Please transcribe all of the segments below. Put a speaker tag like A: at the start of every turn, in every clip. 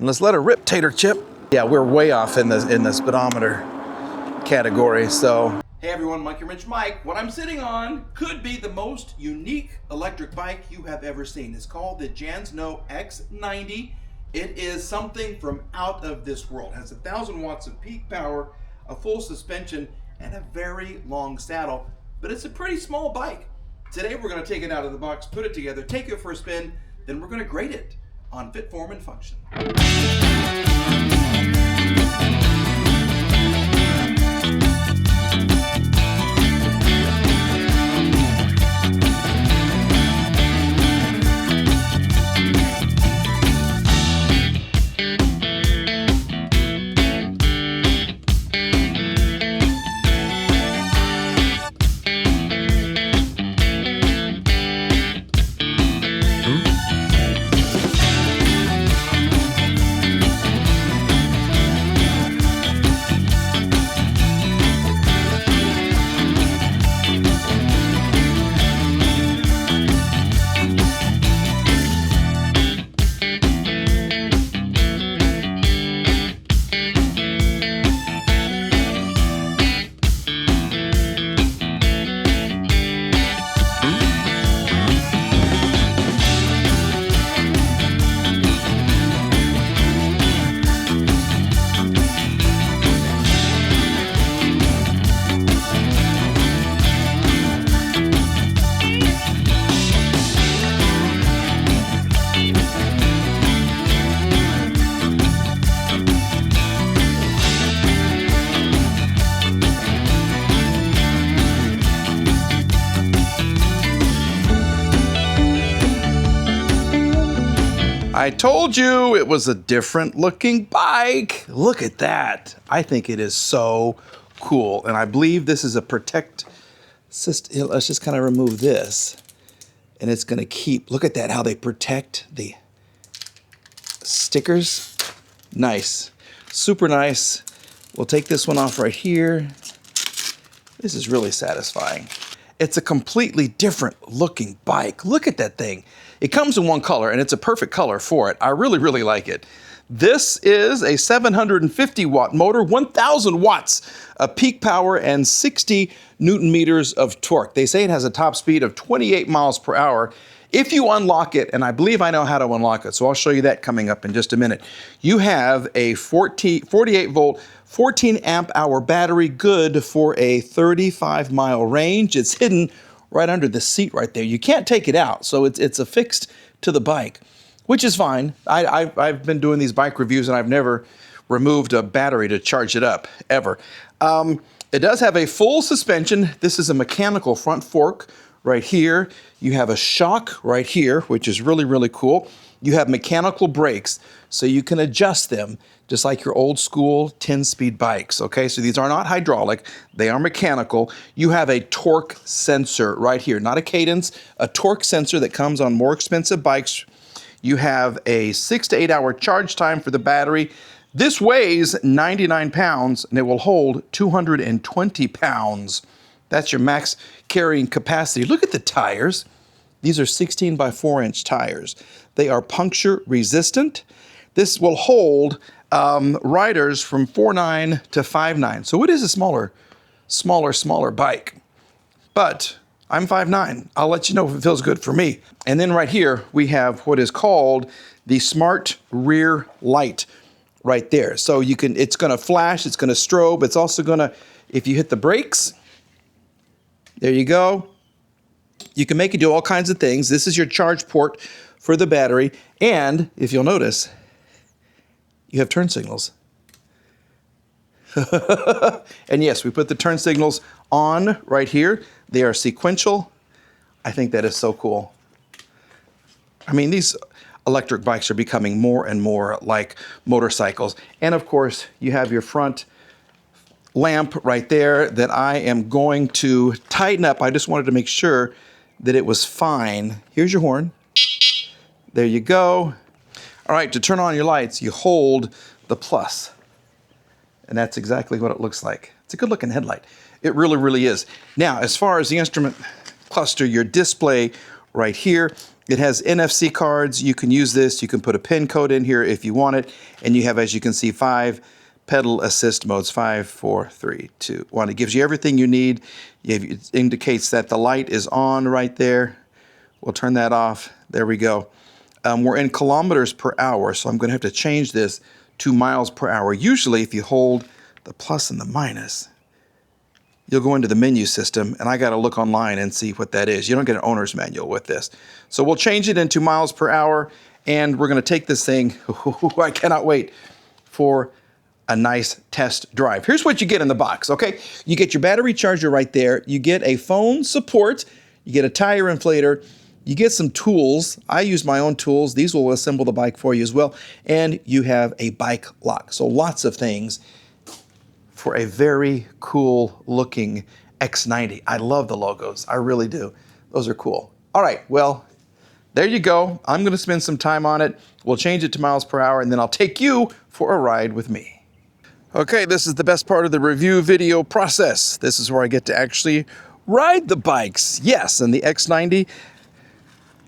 A: And let's let her rip, Tater Chip. Yeah, we're way off in the speedometer category, so.
B: Hey everyone, Mike your Rich Mike. What I'm sitting on could be the most unique electric bike you have ever seen. It's called the Jansno X90. It is something from out of this world. It has 1,000 watts of peak power, a full suspension, and a very long saddle. But it's a pretty small bike. Today we're going to take it out of the box, put it together, take it for a spin, then we're going to grade it on fit, form, and function.
A: I told you it was a different looking bike. Look at that. I think it is so cool. And I believe this is a protect system. Let's just kind of remove this. And it's going to keep, look at that, how they protect the stickers. Nice. Super nice. We'll take this one off right here. This is really satisfying. It's a completely different looking bike. Look at that thing. It comes in one color, and it's a perfect color for it. I really, really like it. This is a 750 watt motor, 1,000 watts of peak power, and 60 Newton meters of torque. They say it has a top speed of 28 miles per hour. If you unlock it, and I believe I know how to unlock it, so I'll show you that coming up in just a minute. You have a 48 volt, 14 amp hour battery, good for a 35 mile range. It's hidden right under the seat right there. You can't take it out, so it's affixed to the bike, which is fine. I've been doing these bike reviews and I've never removed a battery to charge it up, ever. It does have a full suspension. This is a mechanical front fork right here. You have a shock right here, which is really, really cool. You have mechanical brakes, so you can adjust them just like your old school 10-speed bikes, okay? So these are not hydraulic, they are mechanical. You have a torque sensor right here, not a cadence, a torque sensor that comes on more expensive bikes. You have a 6 to 8 hour charge time for the battery. This weighs 99 pounds and it will hold 220 pounds. That's your max carrying capacity. Look at the tires. These are 16 by 4-inch tires. They are puncture resistant. This will hold riders from 4'9" to 5'9". So it is a smaller bike. But I'm 5'9". I'll let you know if it feels good for me. And then right here, we have what is called the smart rear light right there. So you can, it's gonna flash, it's gonna strobe. It's also gonna, if you hit the brakes, there you go. You can make it do all kinds of things. This is your charge port for the battery. And if you'll notice, you have turn signals. And yes, we put the turn signals on right here. They are sequential. I think that is so cool. I mean, these electric bikes are becoming more and more like motorcycles. And of course, you have your front lamp right there that I am going to tighten up. I just wanted to make sure that it was fine. Here's your horn. There you go. All right, to turn on your lights, you hold the plus. And that's exactly what it looks like. It's a good looking headlight. It really, really is. Now, as far as the instrument cluster, your display right here, It has NFC cards. You can use this. You can put a pin code in here if you want it. And you have, as you can see, 5 pedal assist modes. 5, 4, 3, 2, 1. It gives you everything you need. It indicates that the light is on right there. We'll turn that off. There we go. We're in kilometers per hour, so I'm going to have to change this to miles per hour. Usually, if you hold the plus and the minus, you'll go into the menu system, and I got to look online and see what that is. You don't get an owner's manual with this. So we'll change it into miles per hour, and we're going to take this thing, I cannot wait, for a nice test drive. Here's what you get in the box, okay? You get your battery charger right there. You get a phone support. You get a tire inflator. You get some tools. I use my own tools. These will assemble the bike for you as well. And you have a bike lock. So lots of things for a very cool looking X90. I love the logos. I really do. Those are cool. All right, well, there you go. I'm going to spend some time on it. We'll change it to miles per hour, and then I'll take you for a ride with me. Okay, this is the best part of the review video process. This is where I get to actually ride the bikes. Yes, and the X90,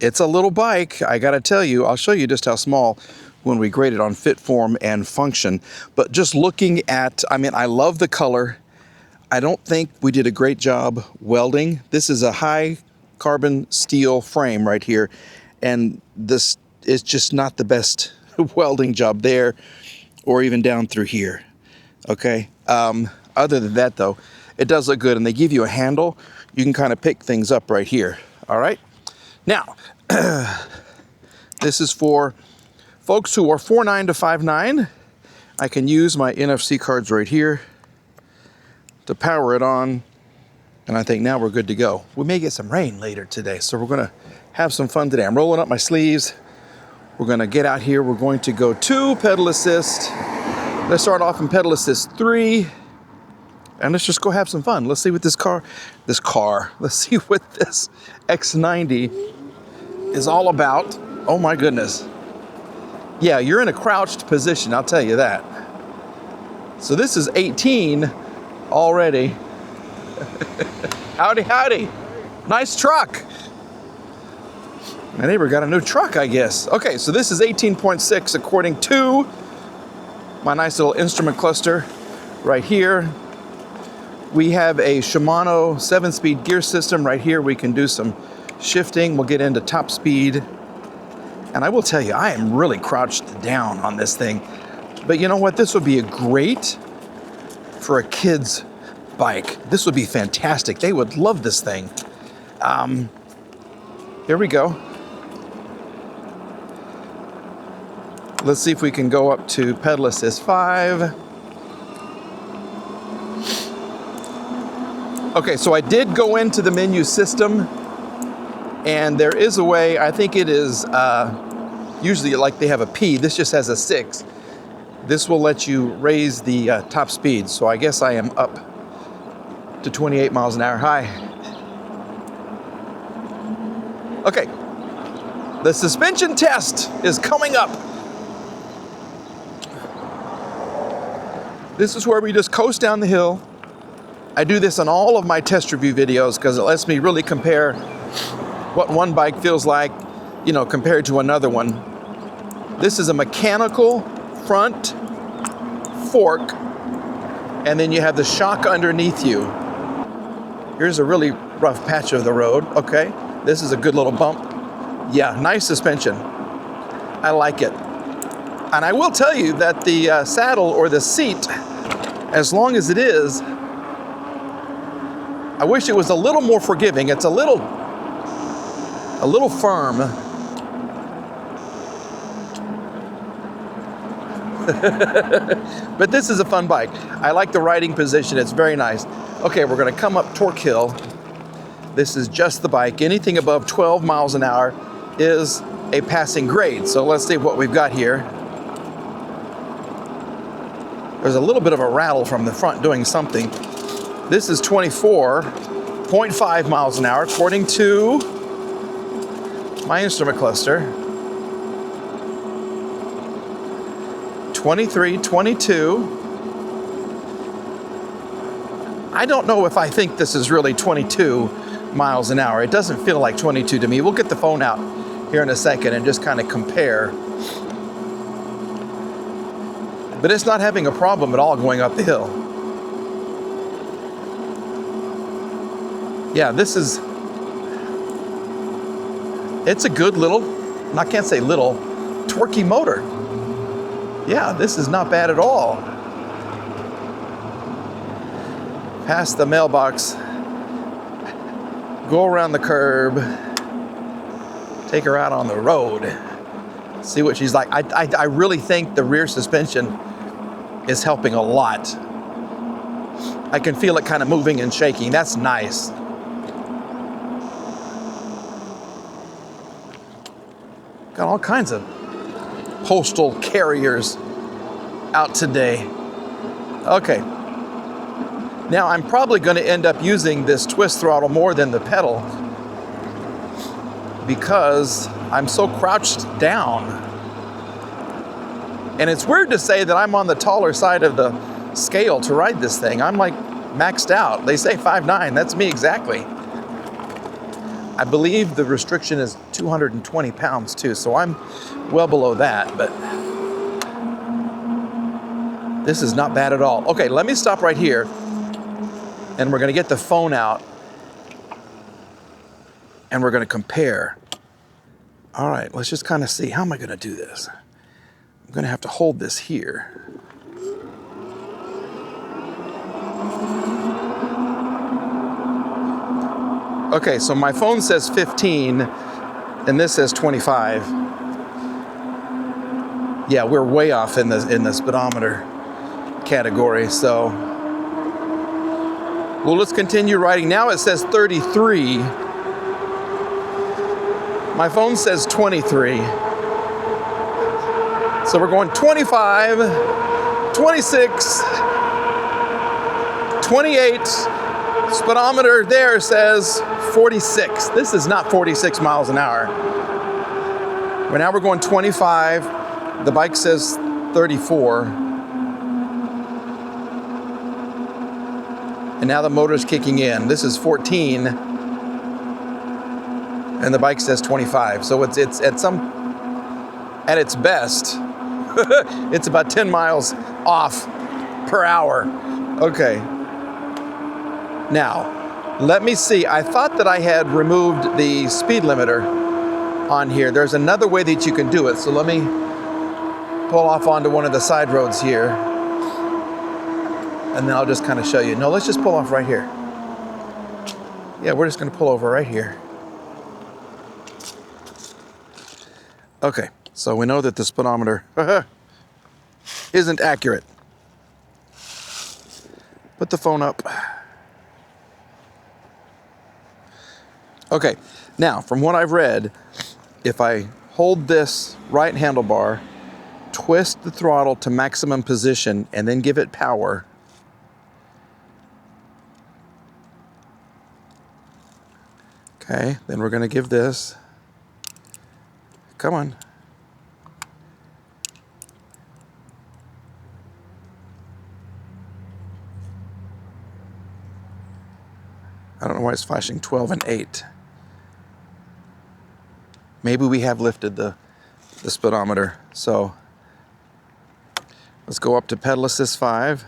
A: it's a little bike. I got to tell you, I'll show you just how small when we grade it on fit, form, and function. But just looking at, I mean, I love the color. I don't think we did a great job welding. This is a high carbon steel frame right here, and this is just not the best welding job there or even down through here. Okay, other than that though, it does look good, and they give you a handle. You can kind of pick things up right here. All right, now this is for folks who are 4'9" to 5'9". I can use my NFC cards right here to power it on, and I think now we're good to go. We may get some rain later today, so we're gonna have some fun today. I'm rolling up my sleeves. We're gonna get out here. We're going to go to pedal assist. Let's start off in pedal assist 3, and let's just go have some fun. Let's see what let's see what this X90 is all about. Oh my goodness. Yeah, you're in a crouched position, I'll tell you that. So this is 18 already. Howdy, howdy. Nice truck. My neighbor got a new truck, I guess. Okay, so this is 18.6 according to my nice little instrument cluster right here. We have a Shimano 7-speed gear system right here. We can do some shifting. We'll get into top speed. And I will tell you, I am really crouched down on this thing. But you know what? This would be a great for a kid's bike. This would be fantastic. They would love this thing. Here we go. Let's see if we can go up to pedal assist 5. Okay, so I did go into the menu system, and there is a way, I think it is usually like they have a P, this just has a 6. This will let you raise the top speed, so I guess I am up to 28 miles an hour high. Okay, the suspension test is coming up. This is where we just coast down the hill. I do this on all of my test review videos because it lets me really compare what one bike feels like, you know, compared to another one. This is a mechanical front fork, and then you have the shock underneath you. Here's a really rough patch of the road. Okay, this is a good little bump. Yeah, nice suspension. I like it. And I will tell you that the saddle or the seat, as long as it is, I wish it was a little more forgiving. It's a little firm. But this is a fun bike. I like the riding position. It's very nice. Okay, we're going to come up Torque Hill. This is just the bike. Anything above 12 miles an hour is a passing grade. So let's see what we've got here. There's a little bit of a rattle from the front doing something. This is 24.5 miles an hour according to my instrument cluster. 23, 22. I don't know if I think this is really 22 miles an hour. It doesn't feel like 22 to me. We'll get the phone out here in a second and just kind of compare. But it's not having a problem at all going up the hill. Yeah, it's a good little, I can't say little, torquey motor. Yeah, this is not bad at all. Past the mailbox, go around the curb, take her out on the road, see what she's like. I really think the rear suspension is helping a lot. I can feel it kind of moving and shaking. That's nice. Got all kinds of postal carriers out today. Okay. Now I'm probably going to end up using this twist throttle more than the pedal because I'm so crouched down. And it's weird to say that I'm on the taller side of the scale to ride this thing. I'm like maxed out. They say 5'9", that's me exactly. I believe the restriction is 220 pounds too, so I'm well below that, but this is not bad at all. Okay, let me stop right here, and we're gonna get the phone out, and we're gonna compare. All right, let's just kind of see, how am I gonna do this? I'm gonna have to hold this here. Okay, so my phone says 15, and this says 25. Yeah, we're way off in the speedometer category, so. Well, let's continue riding. Now it says 33. My phone says 23. So we're going 25, 26, 28. Speedometer there says 46. This is not 46 miles an hour. But now we're going 25. The bike says 34. And now the motor's kicking in. This is 14. And the bike says 25. So it's at its best, it's about 10 miles off per hour. Okay. Now, let me see. I thought that I had removed the speed limiter on here. There's another way that you can do it. So let me pull off onto one of the side roads here. And then I'll just kind of show you. No, let's just pull off right here. Yeah, we're just going to pull over right here. Okay, so we know that the speedometer isn't accurate. Put the phone up. Okay, now from what I've read, if I hold this right handlebar, twist the throttle to maximum position, and then give it power, okay, then we're going to give this, come on. I don't know why it's flashing 12 and 8. Maybe we have lifted the speedometer. So let's go up to pedal assist 5.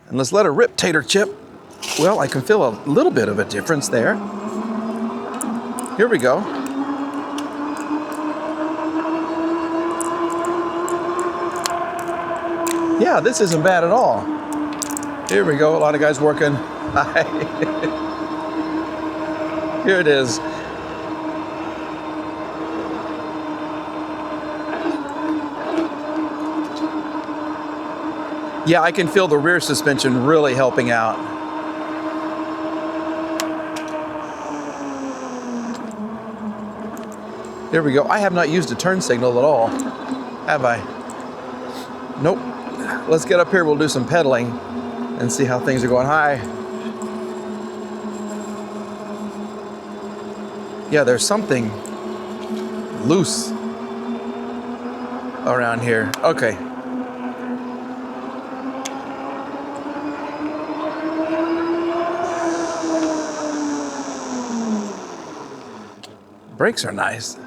A: And let's let it rip, tater chip. Well, I can feel a little bit of a difference there. Here we go. Yeah, this isn't bad at all. Here we go, a lot of guys working. Hi. Here it is. Yeah, I can feel the rear suspension really helping out. There we go. I have not used a turn signal at all, have I? Nope. Let's get up here, we'll do some pedaling and see how things are going. Hi. Yeah, there's something loose around here. Okay. Brakes are nice.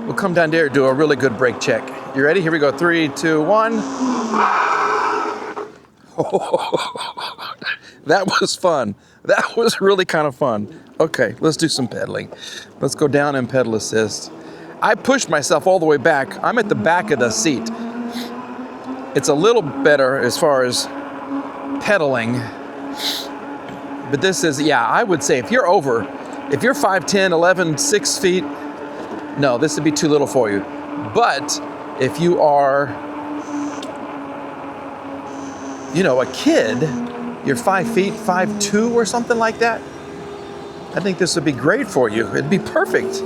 A: We'll come down there and do a really good brake check. You ready? Here we go. 3, 2, 1. That was fun. That was really kind of fun. Okay, let's do some pedaling. Let's go down and pedal assist. I pushed myself all the way back. I'm at the back of the seat. It's a little better as far as pedaling. But this is, yeah, I would say if you're 5'10", 11, 6 feet, no, this would be too little for you. But if you are, you know, a kid, you're 5 feet, 5'2" or something like that, I think this would be great for you. It'd be perfect.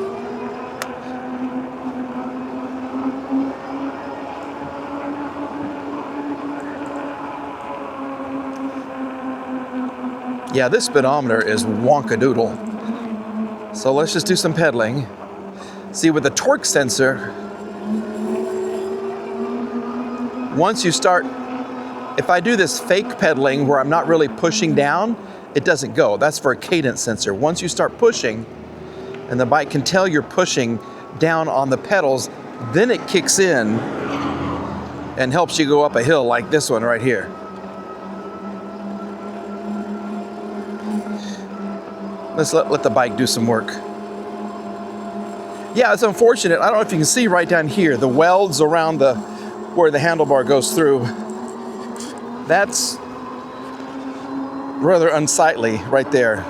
A: Yeah, this speedometer is wonkadoodle. So let's just do some pedaling. See, with the torque sensor, once you start, if I do this fake pedaling where I'm not really pushing down, it doesn't go. That's for a cadence sensor. Once you start pushing, and the bike can tell you're pushing down on the pedals, then it kicks in and helps you go up a hill like this one right here. Let's let the bike do some work. Yeah, it's unfortunate. I don't know if you can see right down here, the welds around where the handlebar goes through. That's rather unsightly right there.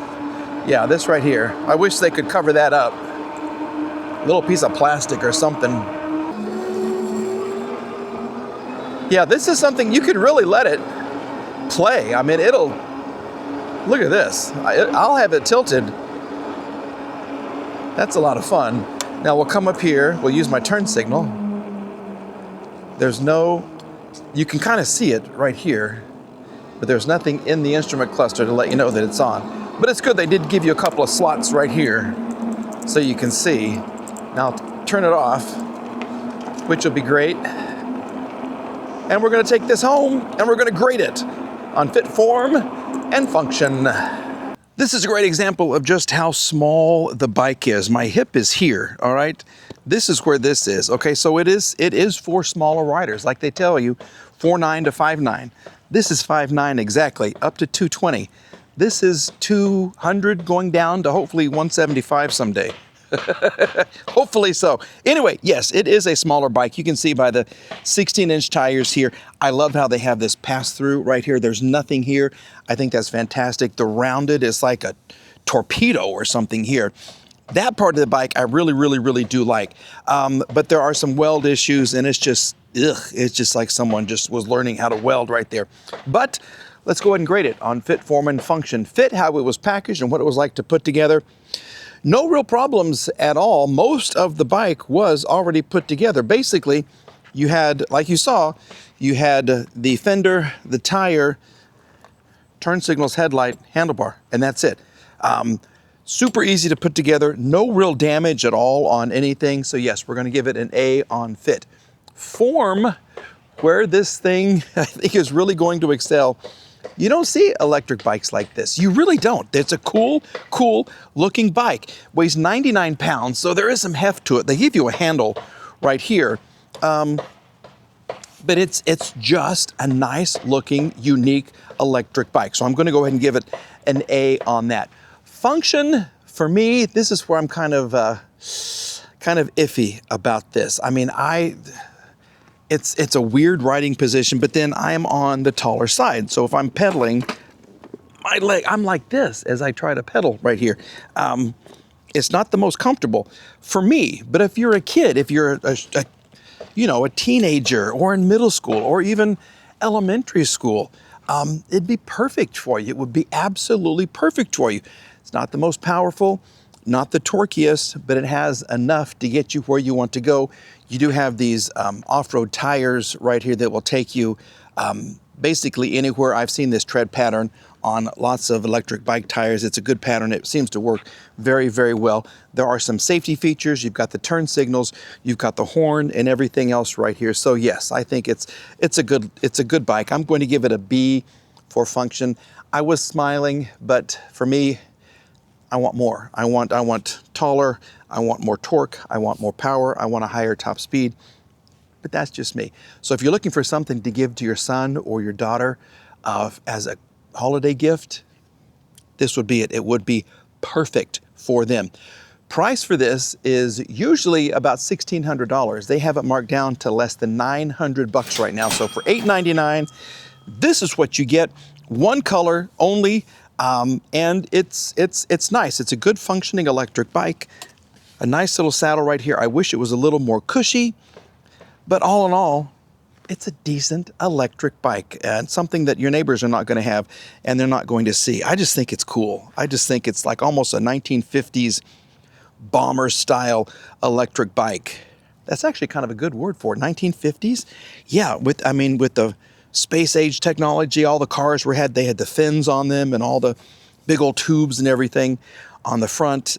A: Yeah, this right here. I wish they could cover that up. A little piece of plastic or something. Yeah, this is something you can really let it play. I mean, look at this. I'll have it tilted. That's a lot of fun. Now we'll come up here. We'll use my turn signal. You can kind of see it right here, but there's nothing in the instrument cluster to let you know that it's on. But it's good they did give you a couple of slots right here so you can see. Now I'll turn it off, which will be great. And we're gonna take this home and we're gonna grade it on fit, form, and function. This is a great example of just how small the bike is. My hip is here, all right? This is where this is, okay? So it is for smaller riders, like they tell you, 4'9" to 5'9". This is 5'9" exactly, up to 220. This is 200 going down to hopefully 175 someday. Hopefully so. Anyway, yes, it is a smaller bike. You can see by the 16-inch tires here. I love how they have this pass-through right here. There's nothing here. I think that's fantastic. The rounded is like a torpedo or something here. That part of the bike I really, really, really do like. But there are some weld issues, and it's just, it's just like someone just was learning how to weld right there. But let's go ahead and grade it on fit, form, and function. Fit, how it was packaged and what it was like to put together. No real problems at all. Most of the bike was already put together. Basically, you had, like you saw, you had the fender, the tire, turn signals, headlight, handlebar, and that's it. Super easy to put together. No real damage at all on anything. So yes, we're going to give it an A on fit. Form, where this thing I think is really going to excel. You don't see electric bikes like this. You really don't. It's a cool looking bike. Weighs 99 pounds, so there is some heft to it. They give you a handle right here. But it's just a nice looking, unique electric bike. So I'm gonna go ahead and give it an A on that. Function, for me, this is where I'm kind of iffy about this. I mean, it's a weird riding position, but then I am on the taller side. So if I'm pedaling, my leg, I'm like this as I try to pedal right here. It's not the most comfortable for me, but if you're a kid, if you're a teenager or in middle school or even elementary school, it'd be perfect for you. It would be absolutely perfect for you. It's not the most powerful, not the torquiest, but it has enough to get you where you want to go. You do have these off-road tires right here that will take you basically anywhere. I've seen this tread pattern on lots of electric bike tires. It's a good pattern. It seems to work very, very well. There are some safety features. You've got the turn signals, you've got the horn and everything else right here. So yes, I think it's a good bike. I'm going to give it a B for function. I was smiling, but for me, I want more. I want taller, I want more torque, I want more power, I want a higher top speed. But that's just me. So if you're looking for something to give to your son or your daughter as a holiday gift, this would be it. It would be perfect for them. Price for this is usually about $1,600. They have it marked down to less than $900 right now. So for $899, this is what you get. One color only, and it's nice. It's a good functioning electric bike. A nice little saddle right here. I wish it was a little more cushy, but all in all, it's a decent electric bike and something that your neighbors are not going to have and they're not going to see. I just think it's cool. I just think it's like almost a 1950s bomber style electric bike. That's actually kind of a good word for it. 1950s? Yeah, with the space age technology, all the cars they had the fins on them and all the big old tubes and everything on the front.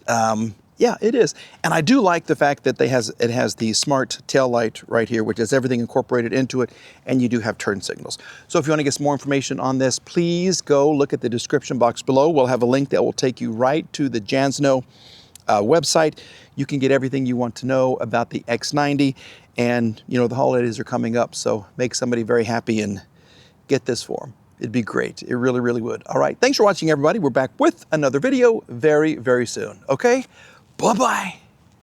A: Yeah, it is. And I do like the fact that it has the smart tail light right here, which has everything incorporated into it, and you do have turn signals. So if you want to get some more information on this, please go look at the description box below. We'll have a link that will take you right to the Jansno website. You can get everything you want to know about the X90, and you know the holidays are coming up, so make somebody very happy and get this for them. It'd be great. It really, really would. All right, thanks for watching, everybody. We're back with another video very, very soon. Okay? Bye-bye.